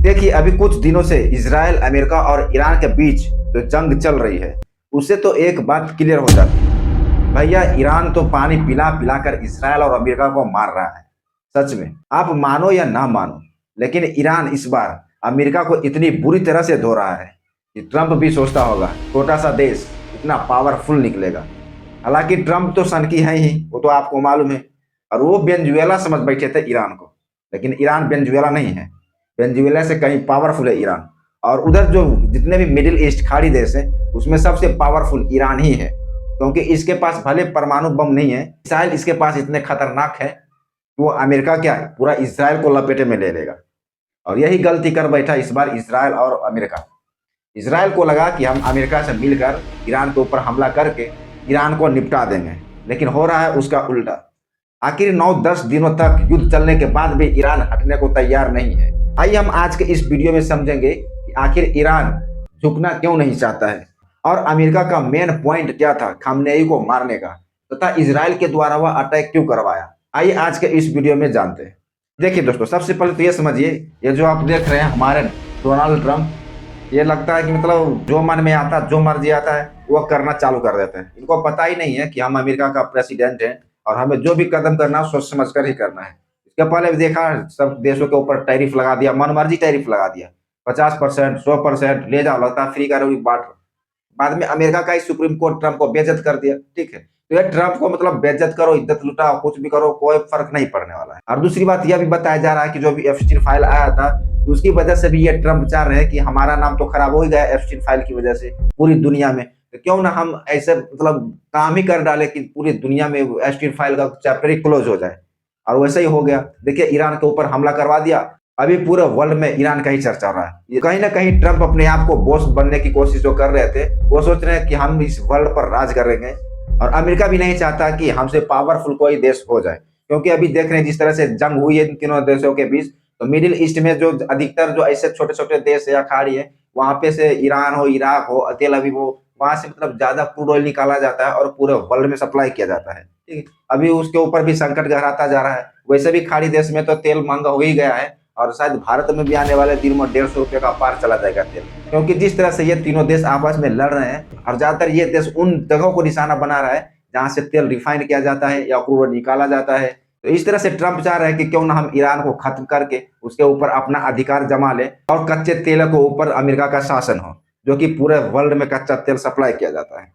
देखिए अभी कुछ दिनों से इजराइल, अमेरिका और ईरान के बीच जो जंग चल रही है उससे तो एक बात क्लियर हो जाती है, भैया ईरान तो पानी पिला पिला कर इजराइल और अमेरिका को मार रहा है। सच में आप मानो या ना मानो, लेकिन ईरान इस बार अमेरिका को इतनी बुरी तरह से धो रहा है कि ट्रंप भी सोचता होगा छोटा सा देश इतना पावरफुल निकलेगा। हालांकि ट्रंप तो सनकी है ही, वो तो आपको मालूम है। और वो वेनेजुएला समझ बैठे थे ईरान को, लेकिन ईरान वेनेजुएला नहीं है। वेनेजुएला से कहीं पावरफुल है ईरान। और उधर जो जितने भी मिडिल ईस्ट खाड़ी देश है उसमें सबसे पावरफुल ईरान ही है, क्योंकि इसके पास भले परमाणु बम नहीं है, मिसाइल इसके पास इतने खतरनाक है कि वो अमेरिका क्या पूरा इसराइल को लपेटे में ले लेगा। और यही गलती कर बैठा इस बार इसराइल और अमेरिका। इसराइल को लगा कि हम अमेरिका से मिलकर ईरान के ऊपर हमला करके ईरान को निपटा देंगे, लेकिन हो रहा है उसका उल्टा। आखिर 9-10 दिनों तक युद्ध चलने के बाद भी ईरान हटने को तैयार नहीं है। आइए हम आज के इस वीडियो में समझेंगे कि आखिर ईरान झुकना क्यों नहीं चाहता है और अमेरिका का मेन पॉइंट क्या था खामनेई को मारने का, तथा इजराइल के द्वारा वह अटैक क्यों करवाया। आइए आज के इस वीडियो में जानते हैं। देखिए दोस्तों, सबसे पहले तो ये समझिए, ये जो आप देख रहे हैं हमारे डोनाल्ड ट्रंप, ये लगता है कि मतलब जो मन में आता जो मर्जी आता है वो करना चालू कर देते हैं। इनको पता ही नहीं है कि हम अमेरिका का प्रेसिडेंट हैं और हमें जो भी कदम करना है सोच समझ कर ही करना है। इसके पहले भी देखा, सब देशों के ऊपर टैरिफ लगा दिया, मनमर्जी टैरिफ लगा दिया, 50%, 100% ले जाओ, लगता है फ्री का रोटी बांट। बाद में अमेरिका का ही सुप्रीम कोर्ट ट्रंप को बेइज्जत कर दिया। ठीक है, तो ये ट्रंप को मतलब बेइज्जत करो, इज्जत लुटाओ, कुछ भी करो, कोई फर्क नहीं पड़ने वाला है। और दूसरी बात यह भी बताया जा रहा है कि जो भी एप्स्टीन फाइल आया था उसकी वजह से भी ये ट्रंप चाह रहे हैं कि हमारा नाम तो खराब हो ही गया एप्स्टीन फाइल की वजह से पूरी दुनिया में, तो क्यों ना हम ऐसे मतलब काम ही कर डाले कि पूरी दुनिया में एप्स्टीन फाइल का चैप्टर ही क्लोज हो जाए। और वैसे ही हो गया। देखिए ईरान के ऊपर हमला करवा दिया, अभी पूरे वर्ल्ड में ईरान का ही चर्चा रहा है। कहीं ना कहीं ट्रंप अपने आप को बॉस बनने की कोशिश जो कर रहे थे, वो सोच रहे हैं कि हम इस वर्ल्ड पर राज करेंगे। और अमेरिका भी नहीं चाहता कि हमसे पावरफुल कोई देश हो जाए, क्योंकि अभी देख रहे हैं जिस तरह से जंग हुई है इन तीनों देशों के बीच, तो मिडिल ईस्ट में जो अधिकतर जो ऐसे छोटे छोटे देश है या खाड़ी है, वहां पे से ईरान हो, इराक हो, तेल अवीव हो, वहां से मतलब ज्यादा क्रूड ऑयल निकाला जाता है और पूरे वर्ल्ड में सप्लाई किया जाता है। ठीक है, अभी उसके ऊपर भी संकट गहराता जा रहा है। वैसे भी खाड़ी देश में तो तेल महंगा हो ही गया है, और शायद भारत में भी आने वाले दिन में 150 रुपये का पार चला जाएगा तेल, क्योंकि जिस तरह से ये तीनों देश आपस में लड़ रहे हैं, और ज्यादातर ये देश उन जगहों को निशाना बना रहा है जहां से तेल रिफाइन किया जाता है या क्रूड निकाला जाता है। तो इस तरह से ट्रंप चाह रहे हैं कि क्यों ना हम ईरान को खत्म करके उसके ऊपर अपना अधिकार जमा ले और कच्चे तेल के ऊपर अमेरिका का शासन हो, जो कि पूरे वर्ल्ड में कच्चा तेल सप्लाई किया जाता है।